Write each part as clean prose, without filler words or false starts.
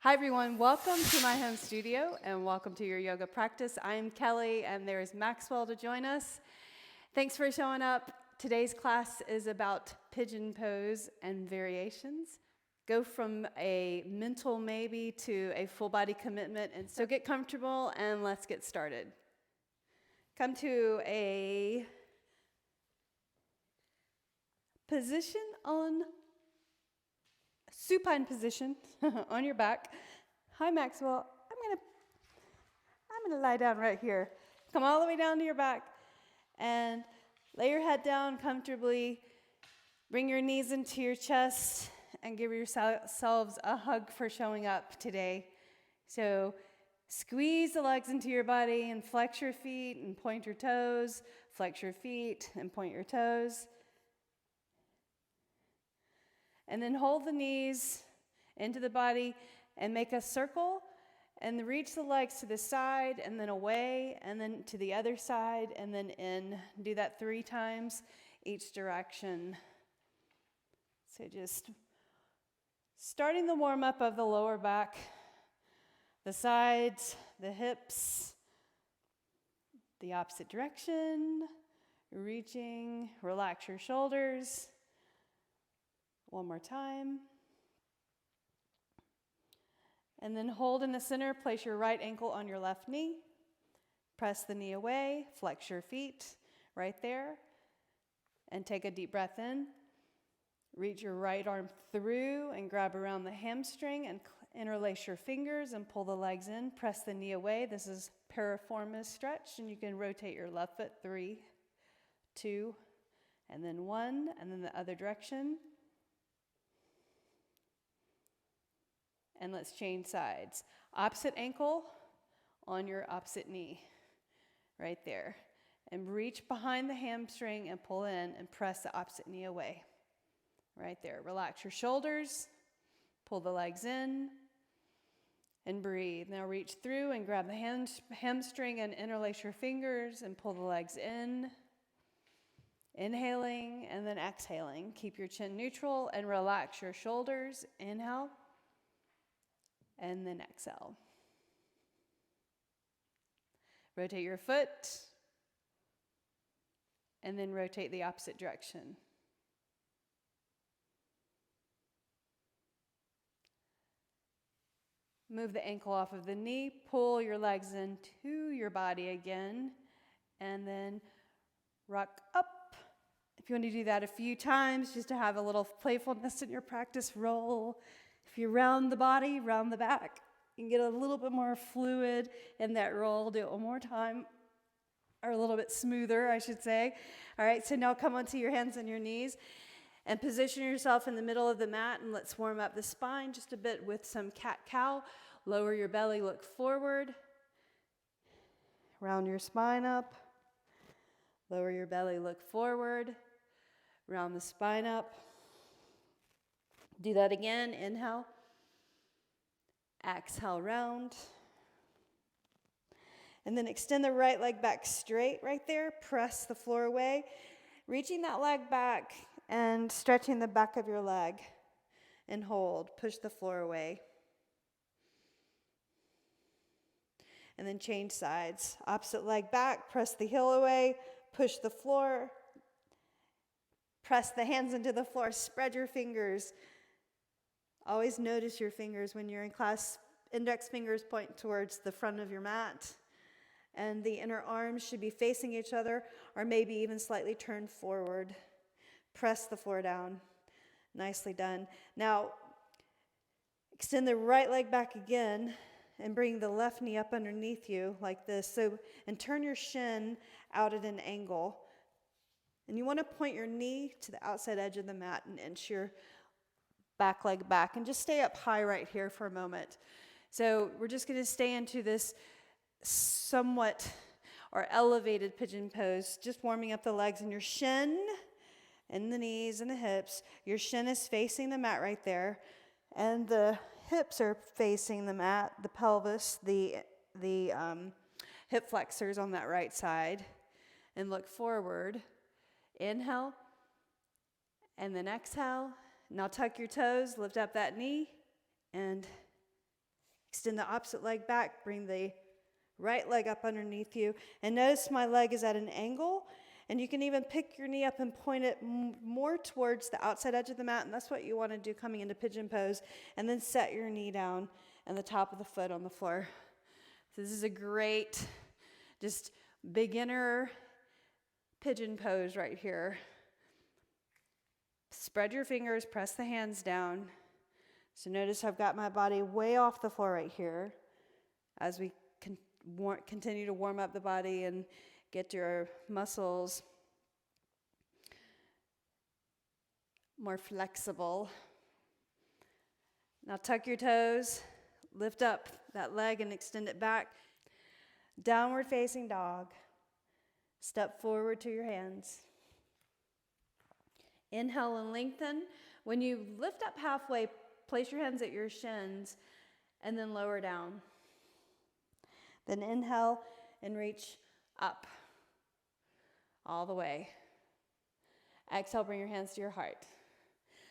Hi everyone, welcome to my home studio and welcome to your yoga practice. I'm Kelly and there's Maxwell to join us. Thanks for showing up. Today's class is about pigeon pose and variations. Go from a mental maybe to a full body commitment, and so get comfortable and let's get started. Come to a position on supine position on your back. Hi Maxwell, I'm gonna lie down right here. Come all the way down to your back and lay your head down comfortably. Bring your knees into your chest and give yourselves a hug for showing up today. So squeeze the legs into your body and flex your feet and point your toes. Flex your feet and point your toes. And then hold the knees into the body and make a circle and reach the legs to the side and then away and then to the other side and then in. Do that 3 times each direction. So just starting the warm-up of the lower back, the sides, the hips, the opposite direction, reaching, relax your shoulders. One more time. And then hold in the center, place your right ankle on your left knee. Press the knee away, flex your feet right there. And take a deep breath in. Reach your right arm through and grab around the hamstring and interlace your fingers and pull the legs in. Press the knee away. This is piriformis stretch, and you can rotate your left foot 3, 2, and then 1, and then the other direction. And let's change sides. Opposite ankle on your opposite knee, right there. And reach behind the hamstring and pull in and press the opposite knee away, right there. Relax your shoulders, pull the legs in, and breathe. Now reach through and grab the hamstring and interlace your fingers and pull the legs in. Inhaling and then exhaling. Keep your chin neutral and relax your shoulders. Inhale. And then exhale. Rotate your foot, and then rotate the opposite direction. Move the ankle off of the knee, pull your legs into your body again, and then rock up. If you want to do that a few times, just to have a little playfulness in your practice, roll. If you round the body, round the back. You can get a little bit more fluid in that roll. Do it one more time. Or a little bit smoother, I should say. All right, so now come onto your hands and your knees and position yourself in the middle of the mat, and let's warm up the spine just a bit with some cat-cow. Lower your belly, look forward. Round your spine up. Lower your belly, look forward. Round the spine up. Do that again. Inhale. Exhale, round. And then extend the right leg back straight right there. Press the floor away. Reaching that leg back and stretching the back of your leg. And hold. Push the floor away. And then change sides. Opposite leg back. Press the heel away. Push the floor. Press the hands into the floor. Spread your fingers. Always notice your fingers when you're in class. Index fingers point towards the front of your mat. And the inner arms should be facing each other or maybe even slightly turned forward. Press the floor down. Nicely done. Now, extend the right leg back again and bring the left knee up underneath you like this. And turn your shin out at an angle. And you want to point your knee to the outside edge of the mat and inch your back leg back, and just stay up high right here for a moment. So we're just going to stay into this somewhat or elevated pigeon pose, just warming up the legs and your shin and the knees and the hips. Your shin is facing the mat right there, and the hips are facing the mat, the pelvis, the hip flexors on that right side, and look forward. Inhale, and then exhale. Now tuck your toes, lift up that knee, and Extend the opposite leg back. Bring the right leg up underneath you. And notice my leg is at an angle. And you can even pick your knee up and point it more towards the outside edge of the mat. And that's what you want to do coming into pigeon pose. And then set your knee down and the top of the foot on the floor. So this is a great, just beginner pigeon pose right here. Spread your fingers, press the hands down. So notice I've got my body way off the floor right here as we continue to warm up the body and get your muscles more flexible. Now tuck your toes, lift up that leg and extend it back. Downward facing dog. Step forward to your hands. Inhale and lengthen. When you lift up halfway, place your hands at your shins and then lower down. Then inhale and reach up all the way. Exhale, bring your hands to your heart.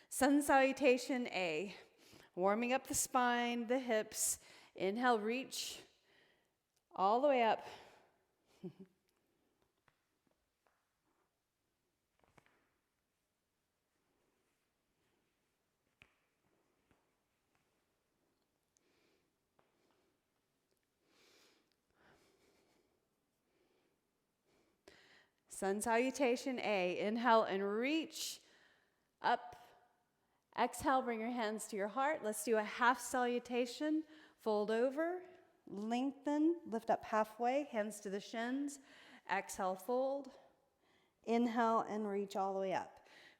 Sun salutation A. Warming up the spine, the hips. Inhale, reach all the way up. Sun salutation A. Inhale and reach up. Exhale, bring your hands to your heart. Let's do a half salutation. Fold over, lengthen, lift up halfway, hands to the shins. Exhale, fold. Inhale and reach all the way up.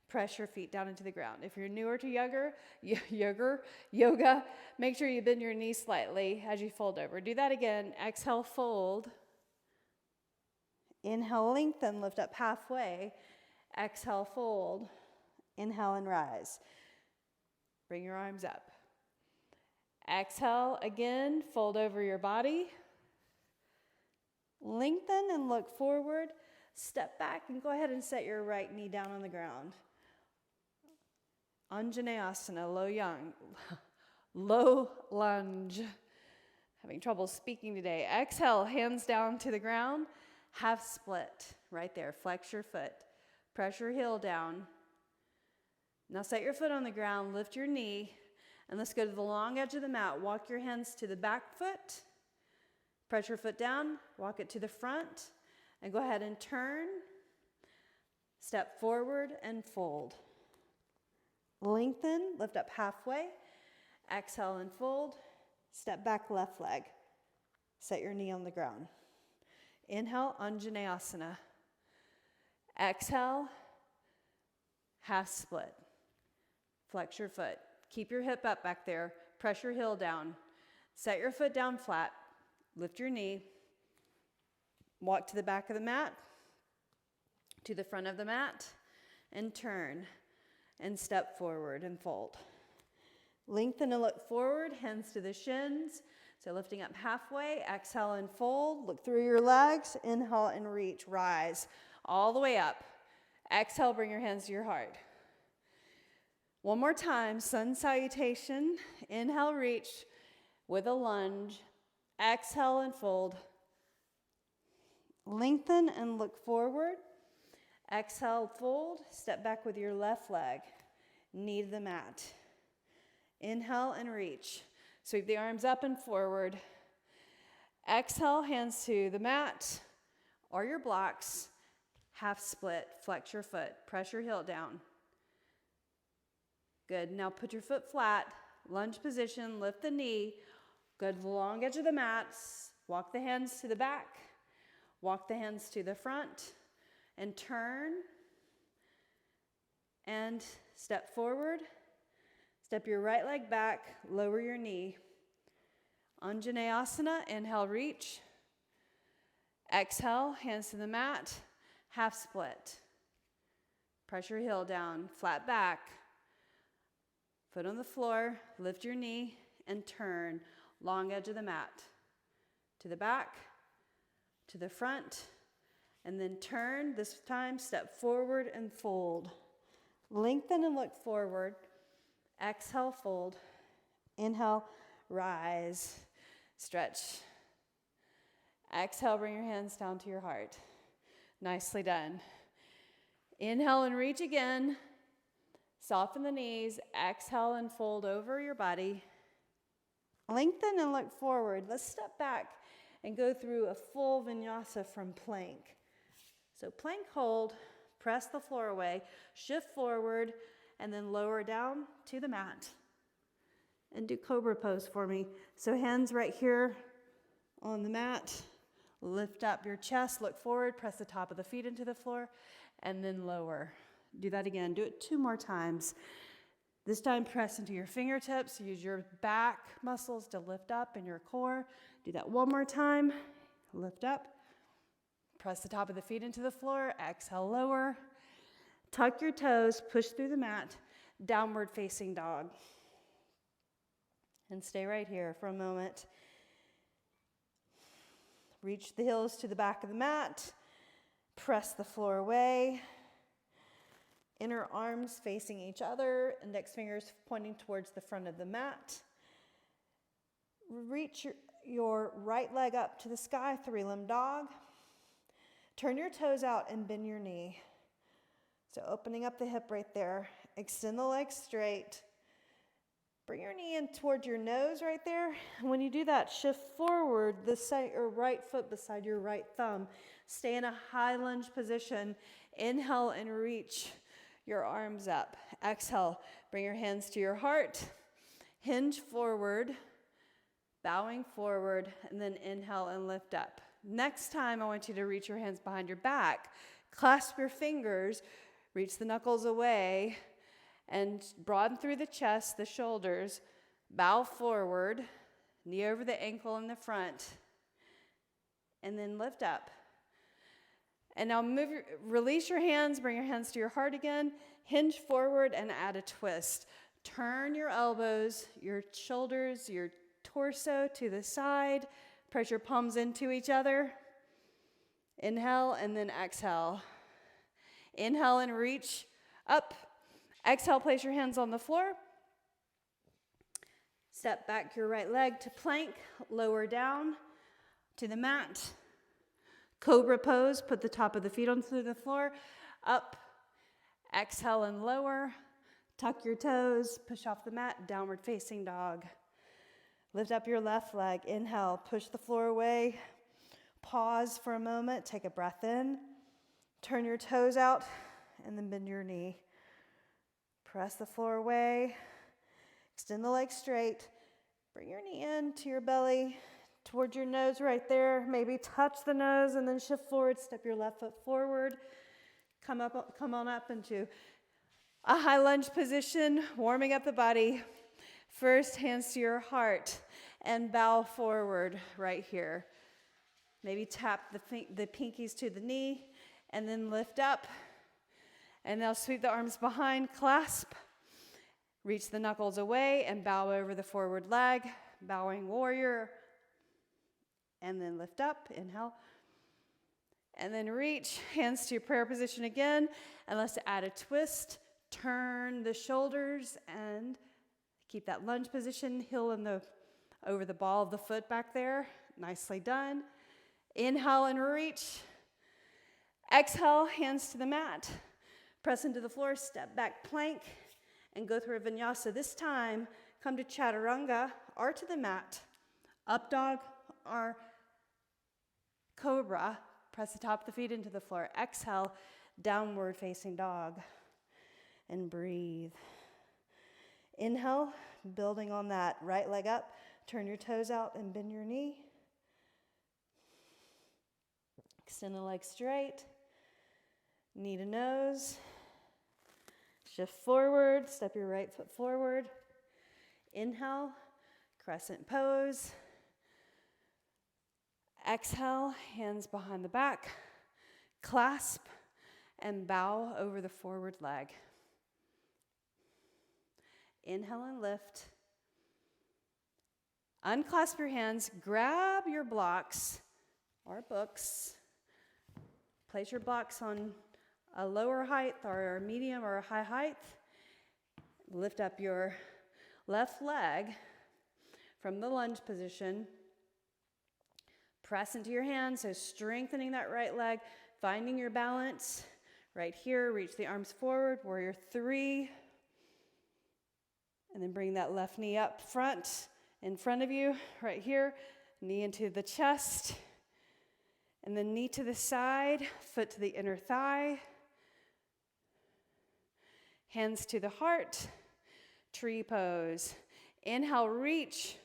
Press your feet down into the ground. If you're newer to yoga, make sure you bend your knees slightly as you fold over. Do that again. Exhale, fold. Inhale, lengthen, lift up halfway. Exhale, fold. Inhale and rise. Bring your arms up. Exhale again, fold over your body. Lengthen and look forward. Step back and go ahead and set your right knee down on the ground. Anjaneyasana, low lunge. Having trouble speaking today. Exhale, hands down to the ground. Half split, right there. Flex your foot. Press your heel down. Now set your foot on the ground, lift your knee, and let's go to the long edge of the mat. Walk your hands to the back foot. Press your foot down, walk it to the front, and go ahead and turn. Step forward and fold. Lengthen, lift up halfway. Exhale and fold. Step back left leg. Set your knee on the ground. Inhale, Anjaneyasana. Exhale, half split. Flex your foot. Keep your hip up back there. Press your heel down. Set your foot down flat. Lift your knee. Walk to the back of the mat, to the front of the mat, and turn. And step forward and fold. Lengthen and look forward, hands to the shins. So lifting up halfway, exhale and fold. Look through your legs. Inhale and reach, rise all the way up. Exhale, bring your hands to your heart. One more time, sun salutation. Inhale, reach with a lunge. Exhale and fold. Lengthen and look forward. Exhale, fold. Step back with your left leg. Knee to the mat. Inhale and reach. Sweep the arms up and forward. Exhale, hands to the mat or your blocks. Half split. Flex your foot. Press your heel down. Good. Now put your foot flat. Lunge position. Lift the knee. Go to the long edge of the mat. Walk the hands to the back. Walk the hands to the front. And turn. And step forward. Step your right leg back. Lower your knee. Anjaneyasana. Inhale, reach. Exhale, hands to the mat. Half split. Press your heel down. Flat back. Foot on the floor. Lift your knee and turn. Long edge of the mat. To the back. To the front. And then turn. This time, step forward and fold. Lengthen and look forward. Exhale, fold. Inhale, rise. Stretch. Exhale, bring your hands down to your heart. Nicely done. Inhale and reach again. Soften the knees. Exhale and fold over your body. Lengthen and look forward. Let's step back and go through a full vinyasa from plank. So plank hold, press the floor away, shift forward, and then lower down to the mat. And do cobra pose for me. So hands right here on the mat. Lift up your chest, look forward, press the top of the feet into the floor, and then lower. Do that again. Do it 2 more times. This time, press into your fingertips. Use your back muscles to lift up in your core. Do that 1 more time. Lift up. Press the top of the feet into the floor. Exhale, lower. Tuck your toes. Push through the mat. Downward facing dog. And stay right here for a moment. Reach the heels to the back of the mat. Press the floor away. Inner arms facing each other, index fingers pointing towards the front of the mat. Reach your right leg up to the sky, 3-limb dog. Turn your toes out and bend your knee. So opening up the hip right there. Extend the legs straight. Bring your knee in toward your nose right there. When you do that, shift forward your right foot beside your right thumb. Stay in a high lunge position. Inhale and reach your arms up. Exhale, bring your hands to your heart. Hinge forward, bowing forward, and then inhale and lift up. Next time, I want you to reach your hands behind your back. Clasp your fingers, reach the knuckles away, and broaden through the chest, the shoulders. Bow forward, knee over the ankle in the front, and then lift up. And now release your hands, bring your hands to your heart again, hinge forward and add a twist. Turn your elbows, your shoulders, your torso to the side. Press your palms into each other. Inhale and then exhale. Inhale and reach up. Exhale, place your hands on the floor. Step back your right leg to plank, lower down to the mat. Cobra pose, put the top of the feet onto the floor, up, exhale and lower, tuck your toes, push off the mat, downward facing dog. Lift up your left leg, inhale, push the floor away, pause for a moment, take a breath in, turn your toes out, and then bend your knee. Press the floor away, extend the legs straight, bring your knee in to your belly, towards your nose right there. Maybe touch the nose and then shift forward. Step your left foot forward. Come on up into a high lunge position, warming up the body. First, hands to your heart and bow forward right here. Maybe tap the pinkies to the knee and then lift up. And now sweep the arms behind, clasp. Reach the knuckles away and bow over the forward leg. Bowing warrior. And then lift up, inhale. And then reach, hands to your prayer position again. And let's add a twist. Turn the shoulders and keep that lunge position. Heel over the ball of the foot back there. Nicely done. Inhale and reach. Exhale, hands to the mat. Press into the floor, step back plank, and go through a vinyasa. This time, come to chaturanga or to the mat. Up dog or cobra. Press the top of the feet into the floor. Exhale, downward facing dog. And breathe. Inhale, building on that right leg up. Turn your toes out and bend your knee. Extend the leg straight. Knee to nose. Shift forward. Step your right foot forward. Inhale, crescent pose. Exhale, hands behind the back. Clasp and bow over the forward leg. Inhale and lift. Unclasp your hands. Grab your blocks or books. Place your blocks on a lower height or a medium or a high height. Lift up your left leg from the lunge position. Press into your hands, so strengthening that right leg, finding your balance. Right here, reach the arms forward, warrior 3. And then bring that left knee up front, in front of you, right here. Knee into the chest. And then knee to the side, foot to the inner thigh. Hands to the heart, tree pose. Inhale, reach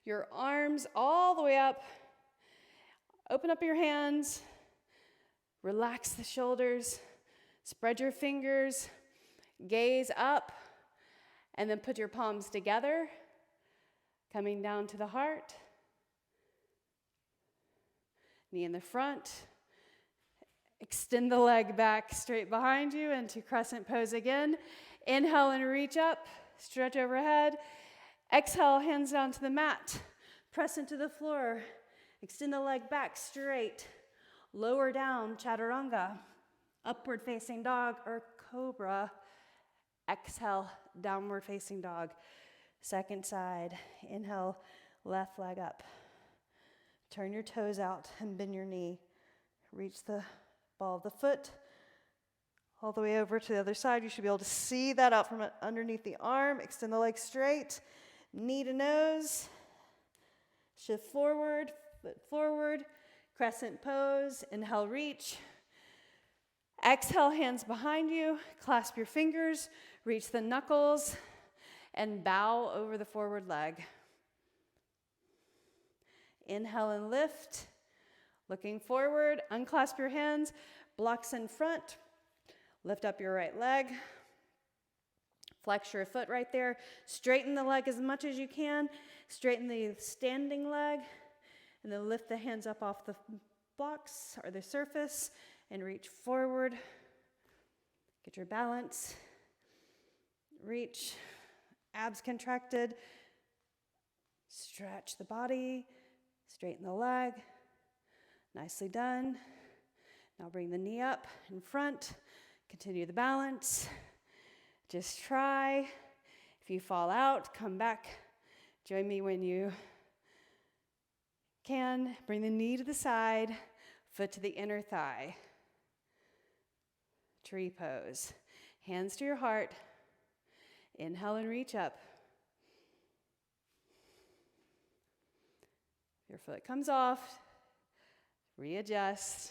your arms all the way up. Open up your hands. Relax the shoulders. Spread your fingers. Gaze up. And then put your palms together, coming down to the heart. Knee in the front. Extend the leg back straight behind you into crescent pose again. Inhale and reach up, stretch overhead. Exhale, hands down to the mat. Press into the floor. Extend the leg back straight. Lower down, chaturanga. Upward facing dog or cobra. Exhale, downward facing dog. Second side. Inhale, left leg up. Turn your toes out and bend your knee. Reach the ball of the foot all the way over to the other side. You should be able to see that out from underneath the arm. Extend the leg straight. Knee to nose. Shift forward, foot forward. Crescent pose. Inhale, reach. Exhale, hands behind you. Clasp your fingers. Reach the knuckles. And bow over the forward leg. Inhale and lift. Looking forward, unclasp your hands, blocks in front, lift up your right leg, flex your foot right there, straighten the leg as much as you can, straighten the standing leg, and then lift the hands up off the blocks or the surface and reach forward. Get your balance, reach, abs contracted, stretch the body, straighten the leg. Nicely done. Now bring the knee up in front. Continue the balance. Just try. If you fall out, come back. Join me when you can. Bring the knee to the side, foot to the inner thigh. Tree pose. Hands to your heart. Inhale and reach up. If your foot comes off, readjust.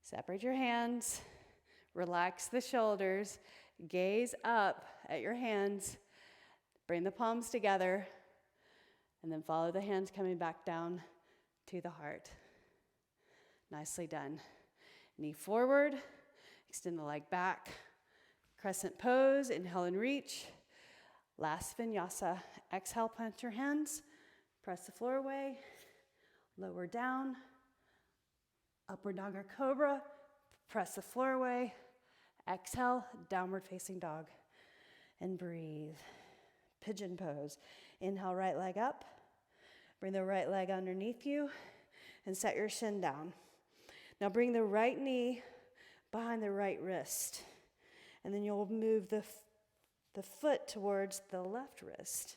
Separate your hands. Relax the shoulders. Gaze up at your hands. Bring the palms together. And then follow the hands coming back down to the heart. Nicely done. Knee forward. Extend the leg back. Crescent pose. Inhale and reach. Last vinyasa. Exhale, plant your hands. Press the floor away. Lower down, upward dog or cobra, press the floor away, exhale, downward facing dog, and breathe. Pigeon pose. Inhale, right leg up, bring the right leg underneath you, and set your shin down. Now bring the right knee behind the right wrist, and then you'll move the foot towards the left wrist.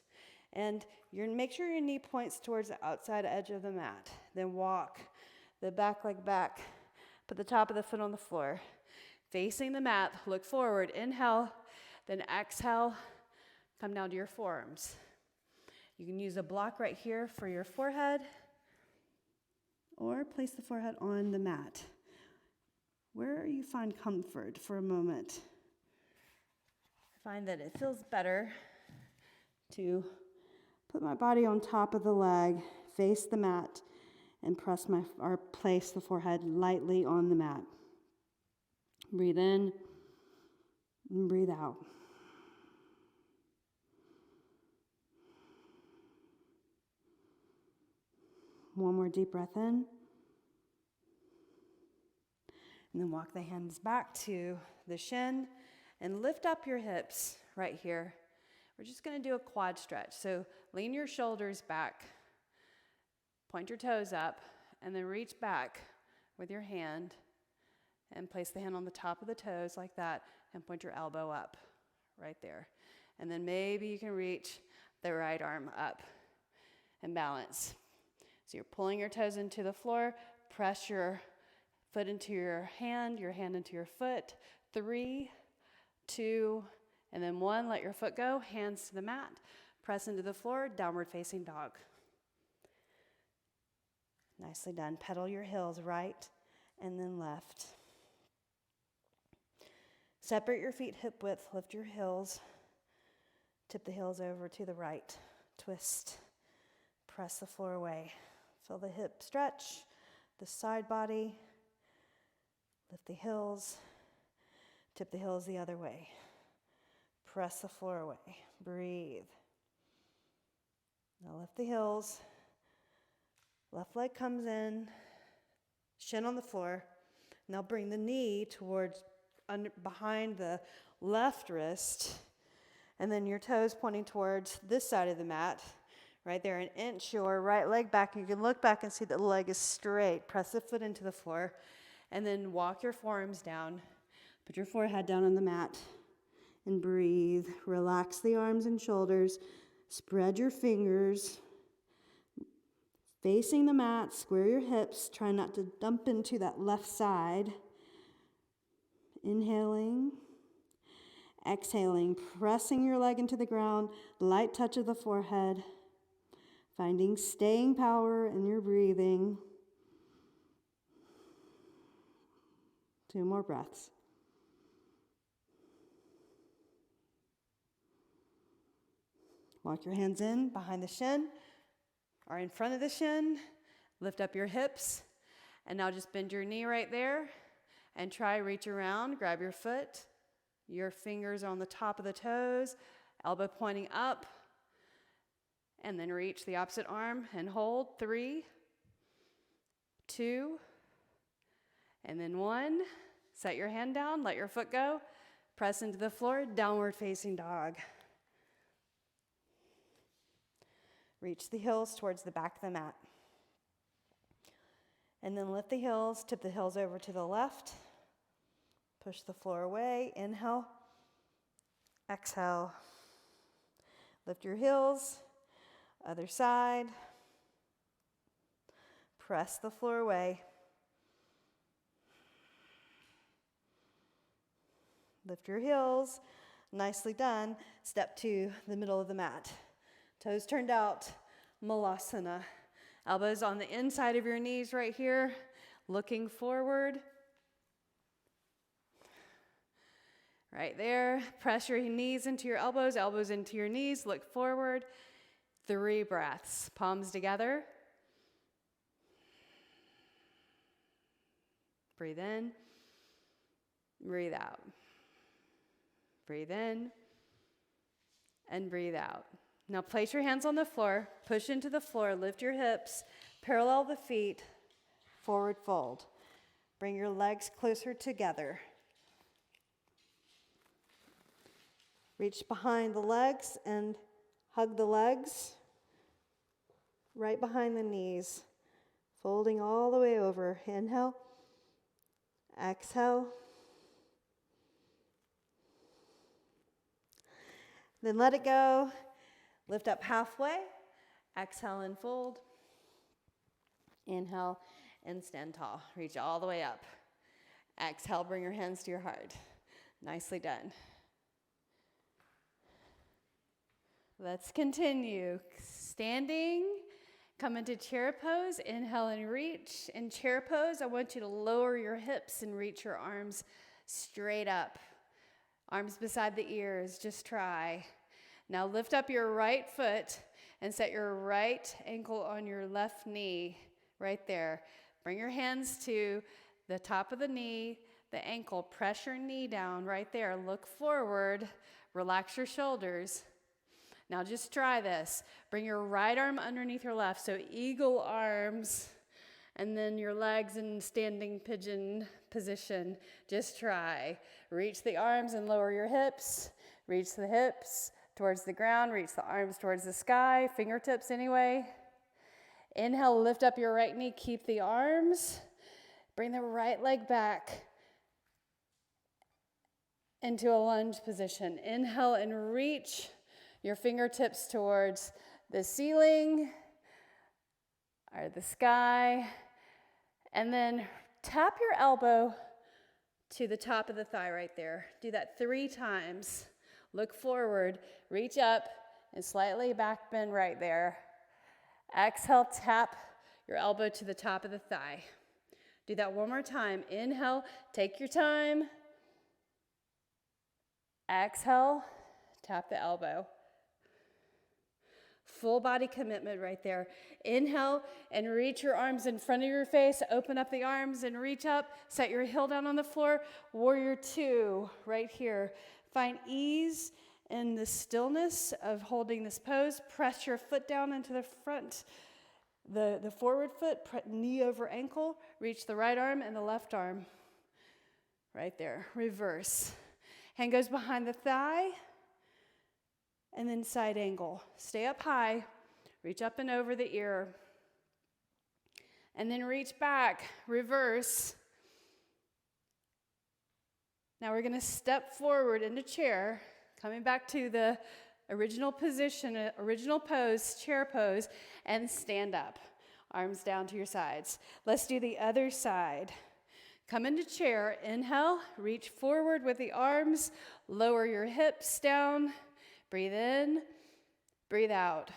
And make sure your knee points towards the outside edge of the mat. Then walk the back leg back. Put the top of the foot on the floor. Facing the mat, look forward. Inhale, then exhale. Come down to your forearms. You can use a block right here for your forehead. Or place the forehead on the mat. Where you find comfort for a moment. I find that it feels better to put my body on top of the leg, face the mat, and place the forehead lightly on the mat. Breathe in and breathe out. One more deep breath in. And then walk the hands back to the shin and lift up your hips right here. We're just going to do a quad stretch. So lean your shoulders back, point your toes up, and then reach back with your hand and place the hand on the top of the toes like that and point your elbow up right there. And then maybe you can reach the right arm up and balance. So you're pulling your toes into the floor, press your foot into your hand into your foot. 3, 2, and then 1, let your foot go, hands to the mat, press into the floor, downward facing dog. Nicely done. Pedal your heels right and then left. Separate your feet hip width, lift your heels, tip the heels over to the right, twist, press the floor away. Feel the hip stretch, the side body, lift the heels, tip the heels the other way. Press the floor away. Breathe. Now lift the heels. Left leg comes in, shin on the floor. Now bring the knee towards behind the left wrist, and then your toes pointing towards this side of the mat. Right there, an inch your right leg back. You can look back and see that the leg is straight. Press the foot into the floor, and then walk your forearms down. Put your forehead down on the mat, and breathe. Relax the arms and shoulders. Spread your fingers. Facing the mat, square your hips. Try not to dump into that left side. Inhaling. Exhaling, pressing your leg into the ground. Light touch of the forehead. Finding staying power in your breathing. 2 more breaths. Walk your hands in behind the shin or in front of the shin. Lift up your hips. And now just bend your knee right there and try reach around. Grab your foot. Your fingers are on the top of the toes. Elbow pointing up. And then reach the opposite arm and hold. 3, 2, and then 1. Set your hand down. Let your foot go. Press into the floor. Downward facing dog. Reach the heels towards the back of the mat. And then lift the heels, tip the heels over to the left. Push the floor away. Inhale. Exhale. Lift your heels. Other side. Press the floor away. Lift your heels. Nicely done. Step to the middle of the mat. Toes turned out, Malasana. Elbows on the inside of your knees right here, looking forward. Right there, press your knees into your elbows, elbows into your knees, look forward. 3 breaths, palms together. Breathe in, breathe out. Breathe in, and breathe out. Now place your hands on the floor, push into the floor, lift your hips, parallel the feet, forward fold. Bring your legs closer together. Reach behind the legs and hug the legs right behind the knees, folding all the way over. Inhale, exhale. Then let it go. Lift up halfway, exhale and fold. Inhale and stand tall. Reach all the way up. Exhale, bring your hands to your heart. Nicely done. Let's continue. Standing, come into chair pose. Inhale and reach. In chair pose, I want you to lower your hips and reach your arms straight up. Arms beside the ears, just try. Now lift up your right foot and set your right ankle on your left knee, right there. Bring your hands to the top of the knee, the ankle. Press your knee down right there. Look forward. Relax your shoulders. Now just try this. Bring your right arm underneath your left, so eagle arms, and then your legs in standing pigeon position. Just try. Reach the arms and lower your hips. Reach the hips towards the ground, reach the arms towards the sky, fingertips anyway. Inhale, lift up your right knee, keep the arms. Bring the right leg back into a lunge position. Inhale and reach your fingertips towards the ceiling. or the sky. And then tap your elbow to the top of the thigh right there. Do that 3 times. Look forward, reach up, and slightly back bend right there. Exhale, tap your elbow to the top of the thigh. Do that one more time. Inhale, take your time. Exhale, tap the elbow. Full body commitment right there. Inhale and reach your arms in front of your face. Open up the arms and reach up. Set your heel down on the floor. Warrior 2 right here. Find ease in the stillness of holding this pose. Press your foot down into the front, the forward foot, knee over ankle. Reach the right arm and the left arm. Right there. Reverse. Hand goes behind the thigh. And then side angle. Stay up high. Reach up and over the ear. And then reach back. Reverse. Now we're going to step forward into chair. Coming back to the original position, original pose, chair pose. And stand up. Arms down to your sides. Let's do the other side. Come into chair. Inhale. Reach forward with the arms. Lower your hips down. Breathe in, breathe out.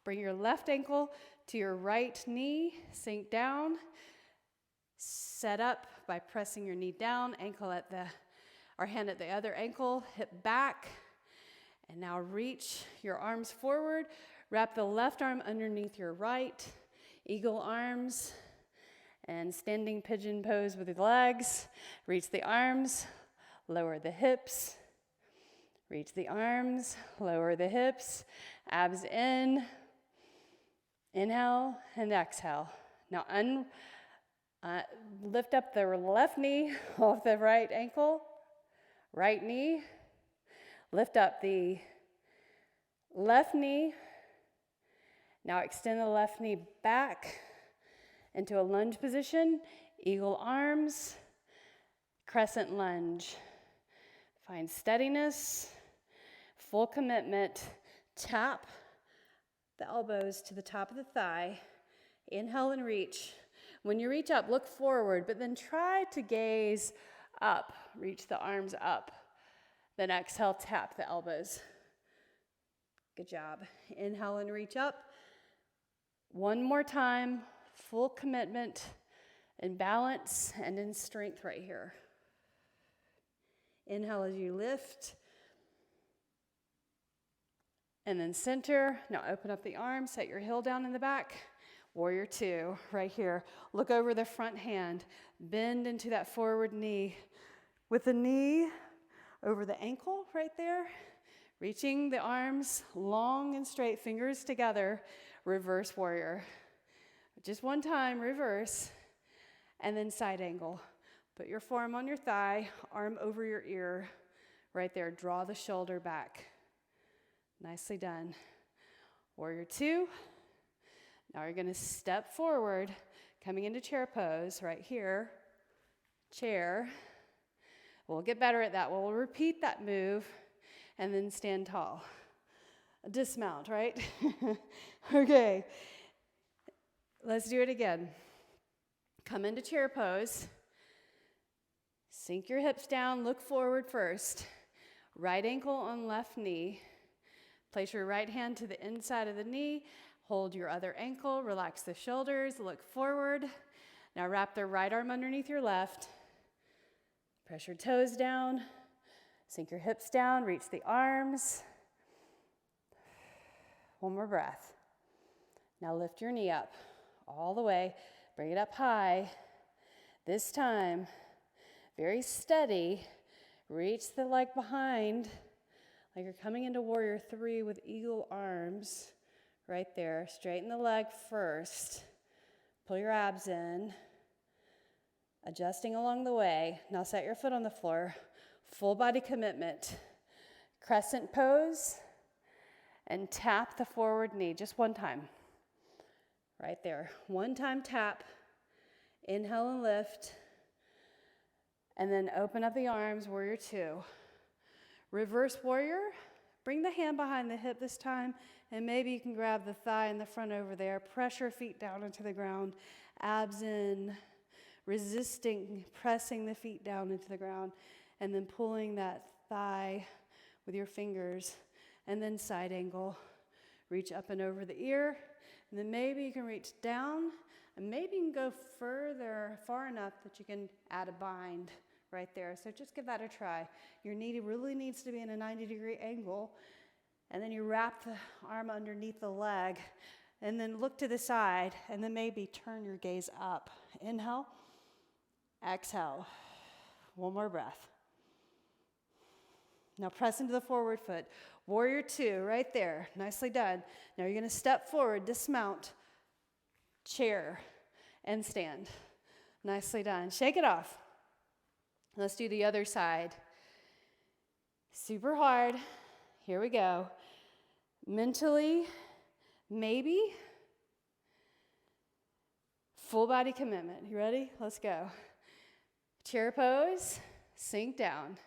Bring your left ankle to your right knee, sink down. Set up by pressing your knee down, hand at the other ankle, hip back. And now reach your arms forward. Wrap the left arm underneath your right. Eagle arms and standing pigeon pose with the legs. Reach the arms, lower the hips. Reach the arms, lower the hips, abs in, inhale and exhale. Now lift up the left knee off the right ankle, right knee. Lift up the left knee. Now extend the left knee back into a lunge position, eagle arms, crescent lunge. Find steadiness. Full commitment. Tap the elbows to the top of the thigh. Inhale and reach. When you reach up, look forward, but then try to gaze up. Reach the arms up. Then exhale, tap the elbows. Good job. Inhale and reach up. One more time. Full commitment in balance and in strength right here. Inhale as you lift. And then center. Now open up the arms, set your heel down in the back. Warrior 2, right here. Look over the front hand. Bend into that forward knee. With the knee over the ankle right there. Reaching the arms long and straight, fingers together. Reverse warrior. Just one time, reverse. And then side angle. Put your forearm on your thigh, arm over your ear. Right there, draw the shoulder back. Nicely done. Warrior 2. Now you're going to step forward, coming into chair pose right here. Chair. We'll get better at that. We'll repeat that move and then stand tall. Dismount, right? Okay. Let's do it again. Come into chair pose. Sink your hips down, look forward first. Right ankle on left knee. Place your right hand to the inside of the knee. Hold your other ankle, relax the shoulders, look forward. Now wrap the right arm underneath your left. Press your toes down. Sink your hips down, reach the arms. One more breath. Now lift your knee up all the way. Bring it up high. This time, very steady. Reach the leg behind like you're coming into warrior 3 with eagle arms. Right there. Straighten the leg first. Pull your abs in. Adjusting along the way. Now set your foot on the floor. Full body commitment. Crescent pose. And tap the forward knee. Just one time. Right there. One time tap. Inhale and lift. And then open up the arms, warrior 2. Reverse warrior. Bring the hand behind the hip this time And maybe you can grab the thigh in the front over there. Press your feet down into the ground. Abs in. Resisting, pressing the feet down into the ground. And then pulling that thigh with your fingers. And then side angle. Reach up and over the ear. And then maybe you can reach down. And maybe you can go far enough that you can add a bind right there. So just give that a try. Your knee really needs to be in a 90-degree angle. And then you wrap the arm underneath the leg. And then look to the side. And then maybe turn your gaze up. Inhale. Exhale. One more breath. Now press into the forward foot. Warrior two, right there. Nicely done. Now you're going to step forward, dismount, chair, and stand. Nicely done. Shake it off. Let's do the other side. Super hard. Here we go. Mentally, maybe. Full body commitment. You ready? Let's go. Chair pose. Sink down.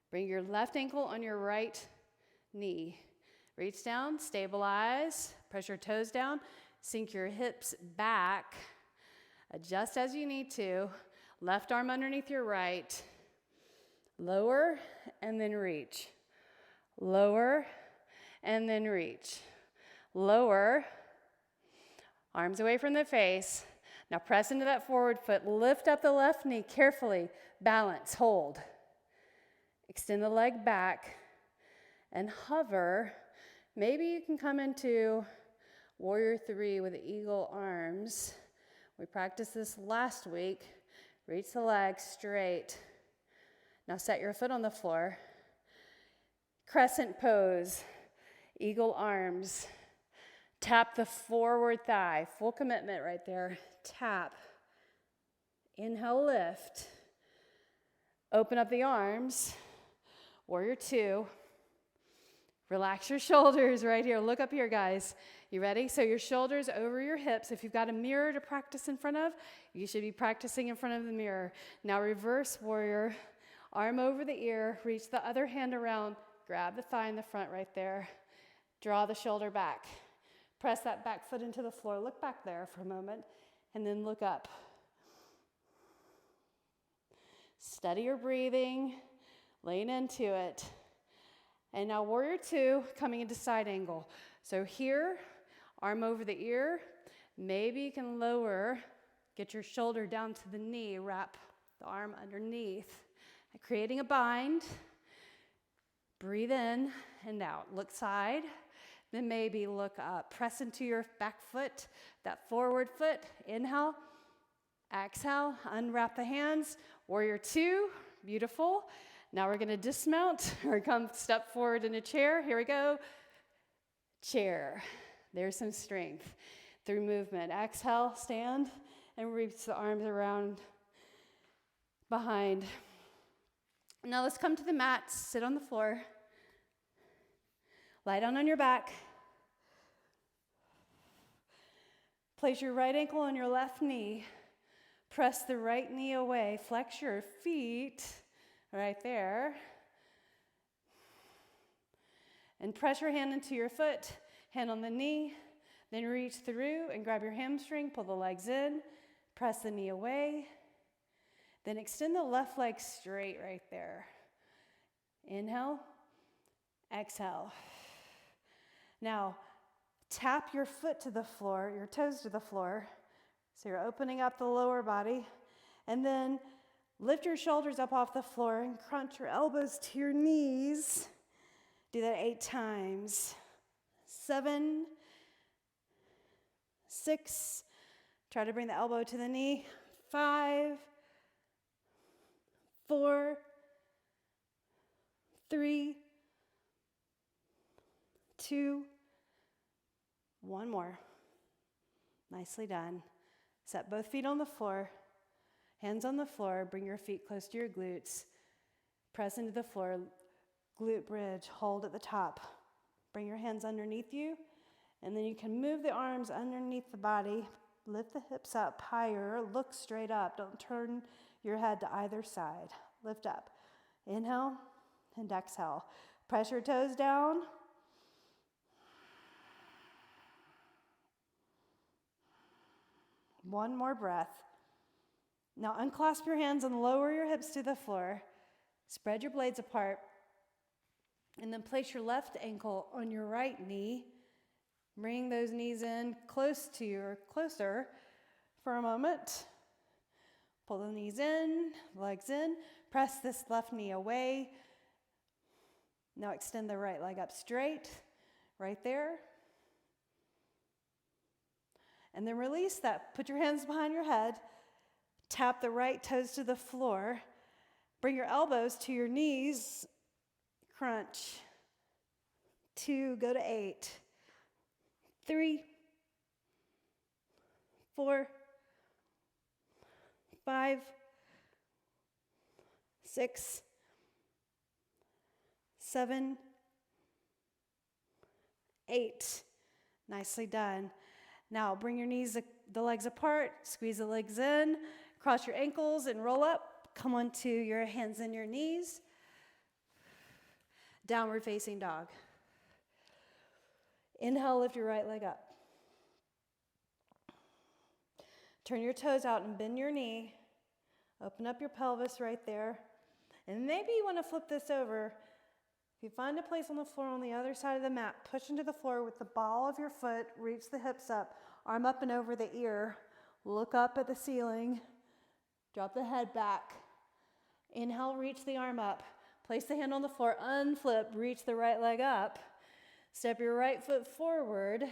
Bring your left ankle on your right knee. Reach down, stabilize, press your toes down, sink your hips back, adjust as you need to, left arm underneath your right, lower and then reach, lower and then reach, lower, arms away from the face. Now press into that forward foot, lift up the left knee carefully, balance, hold. Extend the leg back and hover. Maybe you can come into warrior three with eagle arms. We practiced this last week. Reach the leg straight. Now set your foot on the floor. Crescent pose, eagle arms. Tap the forward thigh, full commitment right there. Tap. Inhale, lift. Open up the arms. Warrior two. Relax your shoulders right here. Look up here, guys. You ready? So your shoulders over your hips. If you've got a mirror to practice in front of, you should be practicing in front of the mirror. Now reverse warrior. Arm over the ear. Reach the other hand around. Grab the thigh in the front right there. Draw the shoulder back. Press that back foot into the floor. Look back there for a moment. And then look up. Steady your breathing. Lean into it. And now warrior two, coming into side angle. So here, arm over the ear. Maybe you can lower, get your shoulder down to the knee, wrap the arm underneath. Creating a bind. Breathe in and out. Look side, then maybe look up. Press into your back foot, that forward foot. Inhale, exhale, unwrap the hands. Warrior two, beautiful. Now we're going to dismount or come step forward in a chair. Here we go. Chair. There's some strength through movement. Exhale, stand, and reach the arms around behind. Now let's come to the mat. Sit on the floor. Lie down on your back. Place your right ankle on your left knee. Press the right knee away. Flex your feet. Right there. And press your hand into your foot, hand on the knee, then reach through and grab your hamstring, pull the legs in, press the knee away, then extend the left leg straight right there. Inhale, exhale. Now, tap your foot to the floor, your toes to the floor, so you're opening up the lower body, and then lift your shoulders up off the floor and crunch your elbows to your knees. Do that 8 times. 7, 6. Try to bring the elbow to the knee. 5, 4, 3, 2, 1 more. Nicely done. Set both feet on the floor. Hands on the floor, bring your feet close to your glutes. Press into the floor, glute bridge, hold at the top. Bring your hands underneath you, and then you can move the arms underneath the body. Lift the hips up higher, look straight up. Don't turn your head to either side. Lift up. Inhale and exhale. Press your toes down. One more breath. Now unclasp your hands and lower your hips to the floor. Spread your blades apart. And then place your left ankle on your right knee. Bring those knees in closer for a moment. Pull the knees in, legs in. Press this left knee away. Now extend the right leg up straight, right there. And then release that. Put your hands behind your head. Tap the right toes to the floor. Bring your elbows to your knees. Crunch. 2, go to 8. 3, 4, 5, 6, 7, 8. Nicely done. Now bring your knees, the legs apart, squeeze the legs in, cross your ankles and roll up. Come onto your hands and your knees. Downward facing dog. Inhale, lift your right leg up. Turn your toes out and bend your knee. Open up your pelvis right there. And maybe you want to flip this over. If you find a place on the floor on the other side of the mat, push into the floor with the ball of your foot, reach the hips up, arm up and over the ear, look up at the ceiling, drop the head back. Inhale, reach the arm up, place the hand on the floor, unflip, reach the right leg up, step your right foot forward.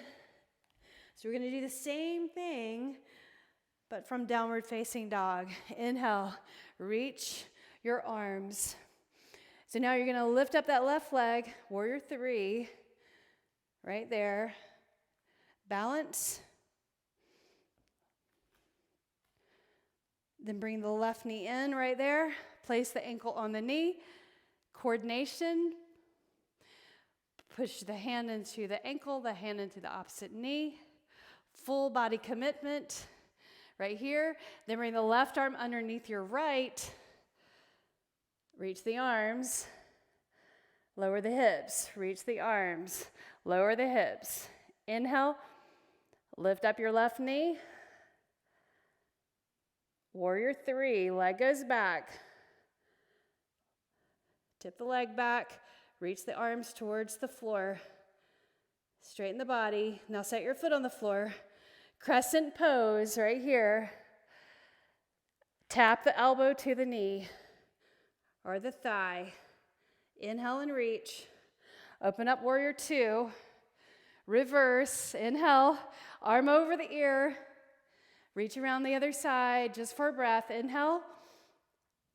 So we're going to do the same thing, but from downward facing dog. Inhale, reach your arms. So now you're going to lift up that left leg, warrior 3, right there. Balance. Then bring the left knee in right there. Place the ankle on the knee. Coordination. Push the hand into the ankle, the hand into the opposite knee. Full body commitment right here. Then bring the left arm underneath your right. Reach the arms, lower the hips, reach the arms, lower the hips. Inhale, lift up your left knee. Warrior 3, leg goes back. Tip the leg back, reach the arms towards the floor. Straighten the body. Now set your foot on the floor. Crescent pose right here. Tap the elbow to the knee or the thigh. Inhale and reach. Open up warrior 2. Reverse. Inhale. Arm over the ear. Reach around the other side just for a breath. Inhale.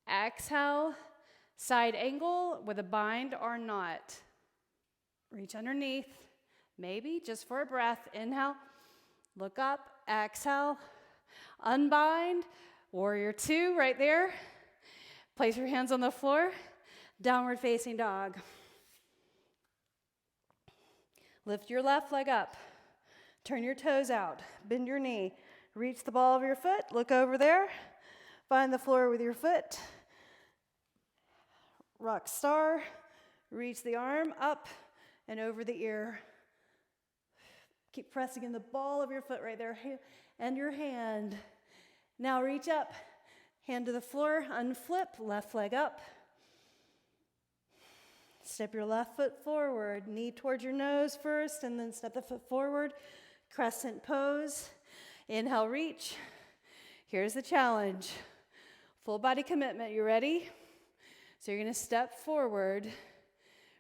Exhale. Side angle with a bind or knot. Reach underneath. Maybe just for a breath. Inhale. Look up. Exhale. Unbind. Warrior 2 right there. Place your hands on the floor. Downward facing dog. Lift your left leg up. Turn your toes out. Bend your knee. Reach the ball of your foot. Look over there. Find the floor with your foot. Rock star. Reach the arm up and over the ear. Keep pressing in the ball of your foot right there and your hand. Now reach up. Hand to the floor, unflip, left leg up. Step your left foot forward, knee towards your nose first, and then step the foot forward. Crescent pose. Inhale, reach. Here's the challenge. Full body commitment. You ready? So you're going to step forward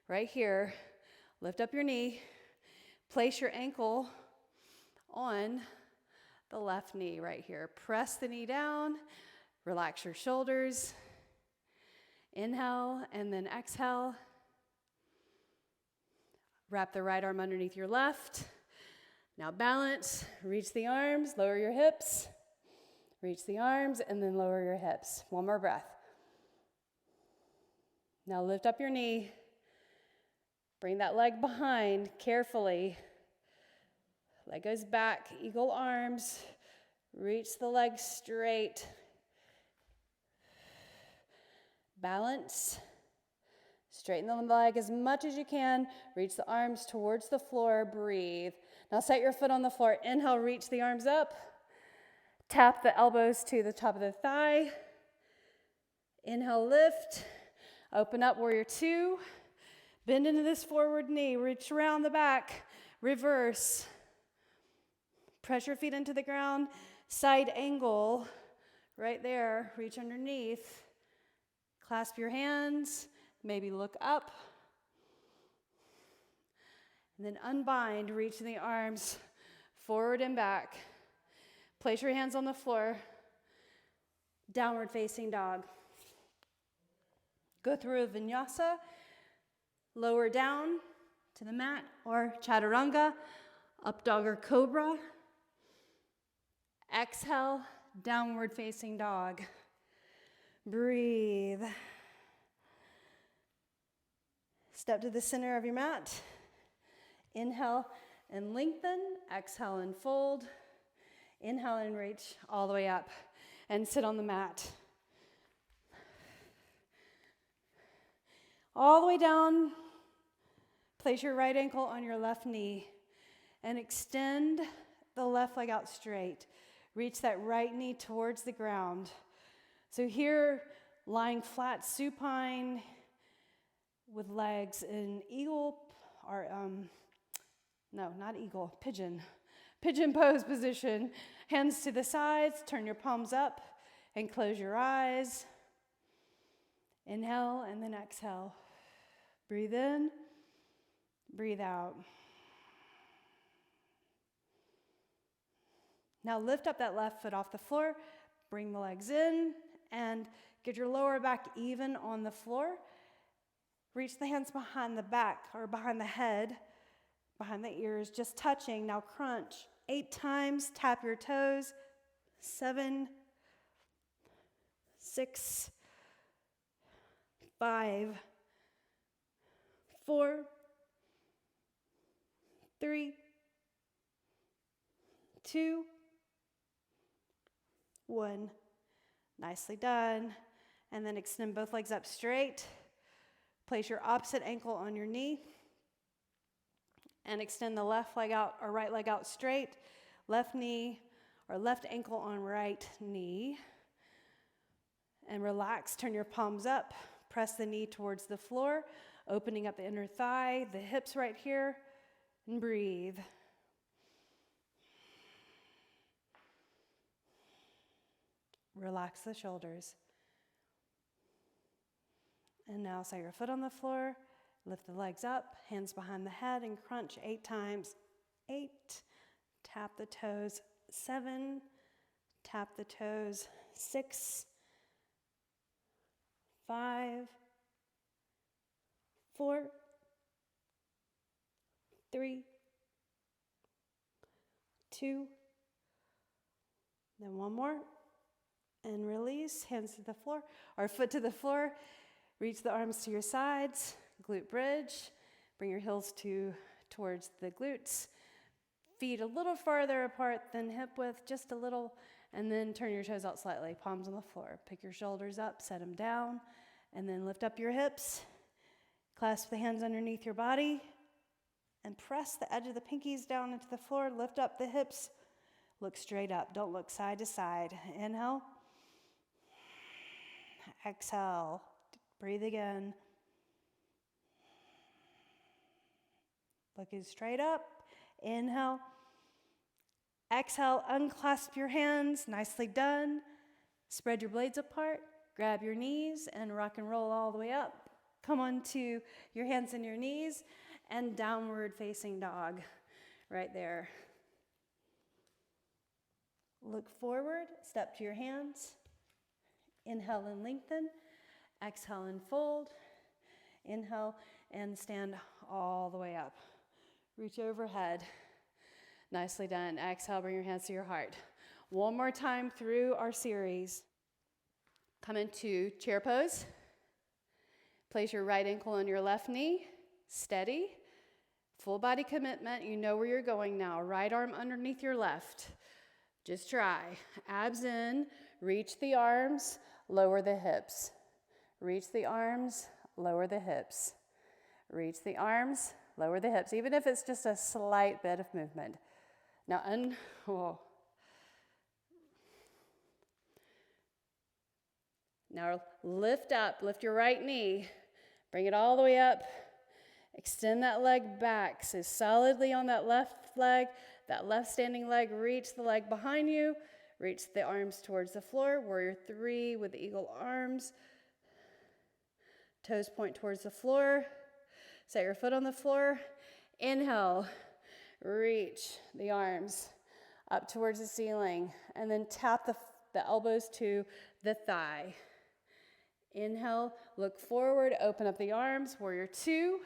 right here. Lift up your knee. Place your ankle on the left knee right here. Press the knee down. Relax your shoulders. Inhale and then exhale. Wrap the right arm underneath your left. Now balance. Reach the arms, lower your hips. Reach the arms and then lower your hips. One more breath. Now lift up your knee. Bring that leg behind carefully. Leg goes back, eagle arms. Reach the leg straight. Balance. Straighten the leg as much as you can. Reach the arms towards the floor. Breathe. Now set your foot on the floor. Inhale, reach the arms up. Tap the elbows to the top of the thigh. Inhale, lift. Open up, warrior two. Bend into this forward knee. Reach around the back. Reverse. Press your feet into the ground. Side angle. Right there. Reach underneath. Clasp your hands. Maybe look up. And then unbind. Reach the arms forward and back. Place your hands on the floor. Downward facing dog. Go through a vinyasa. Lower down to the mat or chaturanga. Up dog or cobra. Exhale, downward facing dog. Breathe. Step to the center of your mat. Inhale and lengthen. Exhale and fold. Inhale and reach all the way up and sit on the mat. All the way down. Place your right ankle on your left knee and extend the left leg out straight. Reach that right knee towards the ground. So here, lying flat supine with legs in eagle, or no, not eagle, pigeon. Pigeon pose position. Hands to the sides, turn your palms up and close your eyes. Inhale and then exhale. Breathe in, breathe out. Now lift up that left foot off the floor, bring the legs in, and get your lower back even on the floor. Reach the hands behind the back or behind the head, behind the ears, just touching. Now crunch 8 times, tap your toes. 7, 6, 5, 4, 3, 2, 1. Nicely done. And then extend both legs up straight. Place your opposite ankle on your knee. And extend the left leg out or right leg out straight. Left knee or left ankle on right knee. And relax. Turn your palms up. Press the knee towards the floor. Opening up the inner thigh, the hips right here. And breathe. Relax the shoulders. And now set your foot on the floor, lift the legs up, hands behind the head, and crunch 8 times. 8, tap the toes. 7, tap the toes. 6, 5, 4, 3, 2, then one more. And release, hands to the floor, or foot to the floor. Reach the arms to your sides, glute bridge. Bring your heels towards the glutes. Feet a little farther apart than hip width, just a little. And then turn your toes out slightly, palms on the floor. Pick your shoulders up, set them down. And then lift up your hips. Clasp the hands underneath your body. And press the edge of the pinkies down into the floor. Lift up the hips. Look straight up. Don't look side to side. Inhale. Exhale. Breathe again. Looking straight up. Inhale. Exhale. Unclasp your hands. Nicely done. Spread your blades apart. Grab your knees and rock and roll all the way up. Come onto your hands and your knees and downward facing dog right there. Look forward. Step to your hands. Inhale and lengthen. Exhale and fold. Inhale and stand all the way up. Reach overhead. Nicely done. Exhale, bring your hands to your heart. One more time through our series. Come into chair pose. Place your right ankle on your left knee. Steady. Full body commitment. You know where you're going now. Right arm underneath your left. Just try. Abs in. Reach the arms. Lower the hips. Reach the arms. Lower the hips. Reach the arms. Lower the hips. Even if it's just a slight bit of movement. Now, Now lift up, lift your right knee, bring it all the way up. Extend that leg back, so solidly on that left leg, that left standing leg. Reach the leg behind you, reach the arms towards the floor. Warrior 3 with the eagle arms. Toes point towards the floor. Set your foot on the floor. Inhale, reach the arms up towards the ceiling, and then tap the elbows to the thigh. Inhale, look forward, open up the arms. Warrior 2.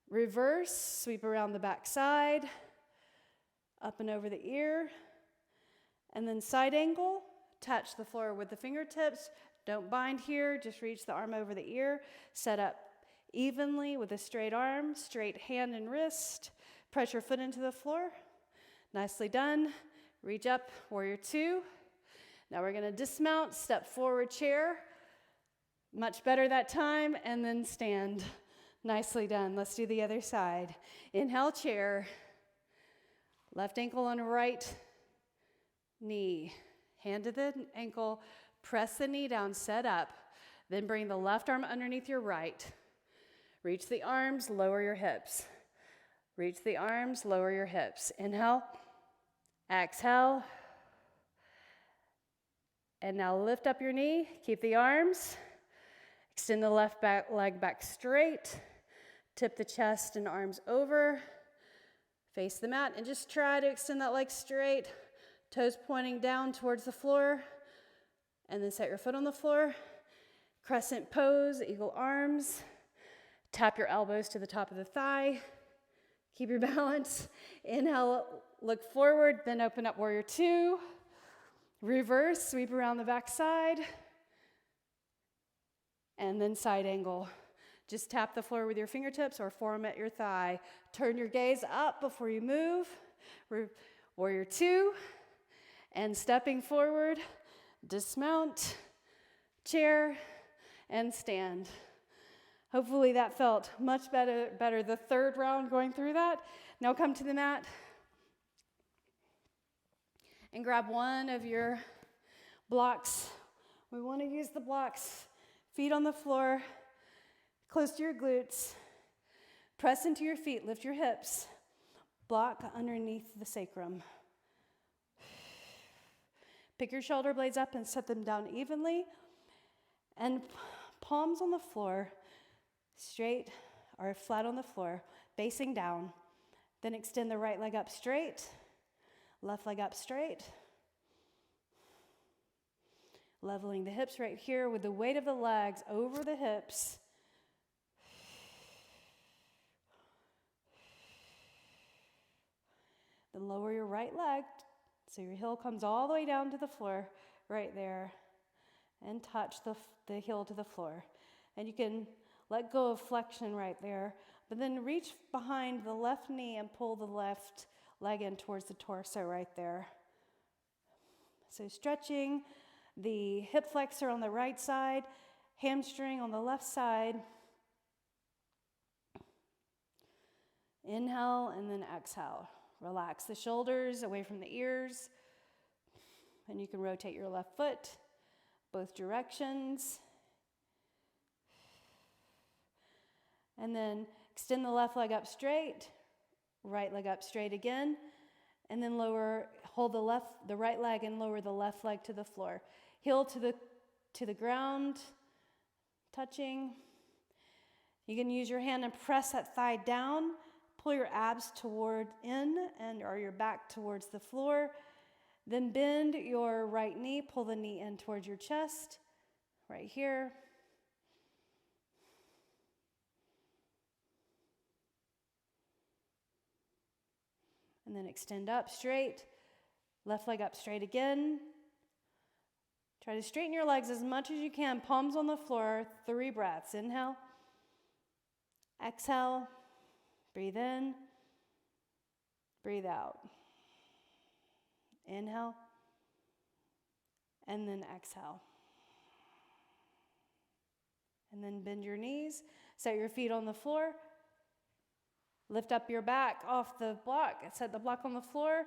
Reverse, sweep around the back side, up and over the ear, and then side angle, touch the floor with the fingertips. Don't bind here, just reach the arm over the ear. Set up evenly with a straight arm, straight hand and wrist. Press your foot into the floor. Nicely done. Reach up, warrior 2. Now we're gonna dismount, step forward chair. Much better that time, and then stand. Nicely done. Let's do the other side. Inhale, chair. Left ankle on right knee. Hand to the ankle. Press the knee down, set up. Then bring the left arm underneath your right. Reach the arms, lower your hips. Reach the arms, lower your hips. Inhale. Exhale. And now lift up your knee. Keep the arms. Extend the left leg back straight. Tip the chest and arms over. Face the mat and just try to extend that leg straight. Toes pointing down towards the floor. And then set your foot on the floor. Crescent pose, eagle arms. Tap your elbows to the top of the thigh. Keep your balance. Inhale, look forward, then open up warrior 2. Reverse, sweep around the back side. And then side angle. Just tap the floor with your fingertips or forearm at your thigh. Turn your gaze up before you move. Warrior 2. And stepping forward, dismount, chair, and stand. Hopefully that felt much better the third round going through that. Now come to the mat and grab one of your blocks. We want to use the blocks. Feet on the floor, close to your glutes. Press into your feet, lift your hips. Block underneath the sacrum. Pick your shoulder blades up and set them down evenly. And palms on the floor, straight or flat on the floor, facing down. Then extend the right leg up straight, left leg up straight. Leveling the hips right here with the weight of the legs over the hips. Then lower your right leg so your heel comes all the way down to the floor right there. And touch the heel to the floor. And you can let go of flexion right there, but then reach behind the left knee and pull the left leg in towards the torso right there. So stretching the hip flexor on the right side, hamstring on the left side. Inhale and then exhale. Relax the shoulders away from the ears. And you can rotate your left foot both directions. And then extend the left leg up straight, right leg up straight again, and then hold the right leg and lower the left leg to the floor. Heel to the ground, touching. You can use your hand and press that thigh down, pull your abs toward or your back towards the floor. Then bend your right knee, pull the knee in towards your chest, right here. And then extend up straight, left leg up straight again. Try to straighten your legs as much as you can, palms on the floor, 3 breaths. Inhale, exhale, breathe in, breathe out. Inhale, and then exhale. And then bend your knees, set your feet on the floor, lift up your back off the block, set the block on the floor,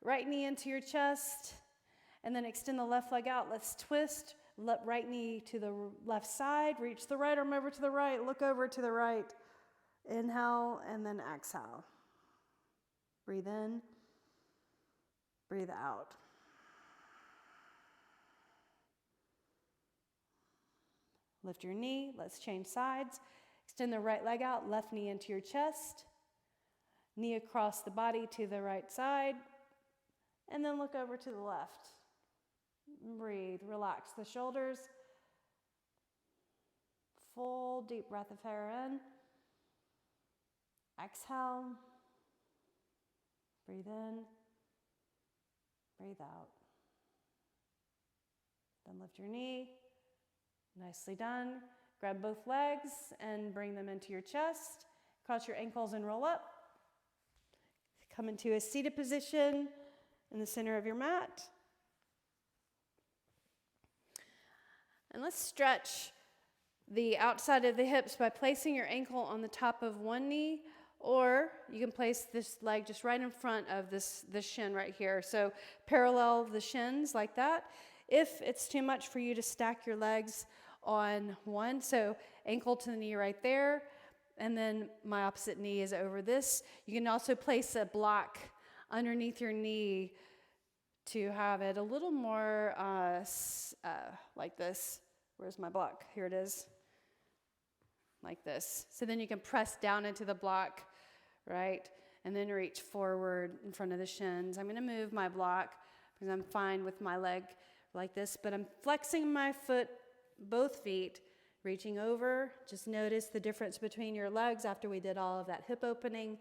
right knee into your chest, and then extend the left leg out. Let's twist right knee to the left side. Reach the right arm over to the right. Look over to the right. Inhale and then exhale. Breathe in. Breathe out. Lift your knee. Let's change sides. Extend the right leg out. Left knee into your chest. Knee across the body to the right side. And then look over to the left. Breathe. Relax the shoulders. Full deep breath of air in. Exhale. Breathe in. Breathe out. Then lift your knee. Nicely done. Grab both legs and bring them into your chest. Cross your ankles and roll up. Come into a seated position in the center of your mat. And let's stretch the outside of the hips by placing your ankle on the top of one knee, or you can place this leg just right in front of this shin right here. So parallel the shins like that. If it's too much for you to stack your legs on one, so ankle to the knee right there, and then my opposite knee is over this. You can also place a block underneath your knee to have it a little more like this. Where's my block? Here it is. Like this. So then you can press down into the block, right? And then reach forward in front of the shins. I'm going to move my block because I'm fine with my leg like this, but I'm flexing my foot, both feet, reaching over. Just notice the difference between your legs after we did all of that hip opening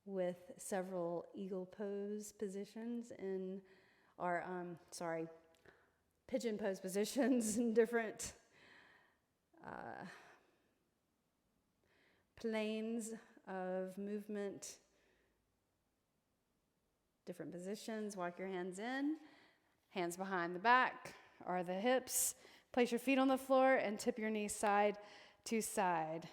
with several eagle pose positions in our, pigeon pose positions in different planes of movement, different positions. Walk your hands in, hands behind the back or the hips. Place your feet on the floor and tip your knees side to side.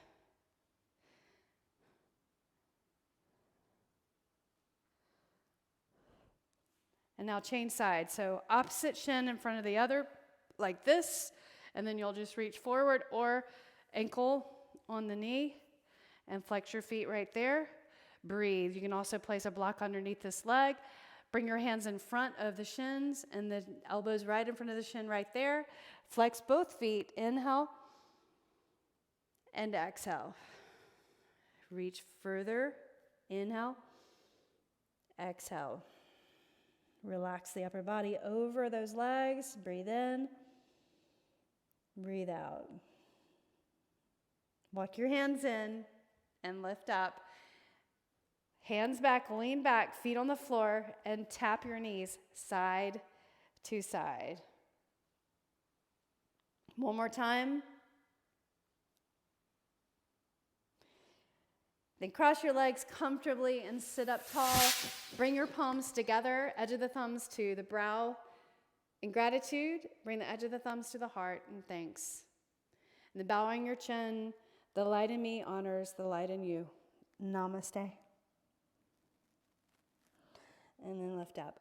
And now change sides. So opposite shin in front of the other, like this, and then you'll just reach forward, or ankle on the knee and flex your feet right there. Breathe. You can also place a block underneath this leg. Bring your hands in front of the shins and the elbows right in front of the shin right there. Flex both feet. Inhale and exhale. Reach further. Inhale. Exhale. Relax the upper body over those legs. Breathe in. Breathe out. Walk your hands in and lift up. Hands back, lean back, feet on the floor, and tap your knees side to side. One more time. Then cross your legs comfortably and sit up tall. Bring your palms together, edge of the thumbs to the brow. In gratitude, bring the edge of the thumbs to the heart in thanks. And then bowing your chin, the light in me honors the light in you. Namaste. And then lift up.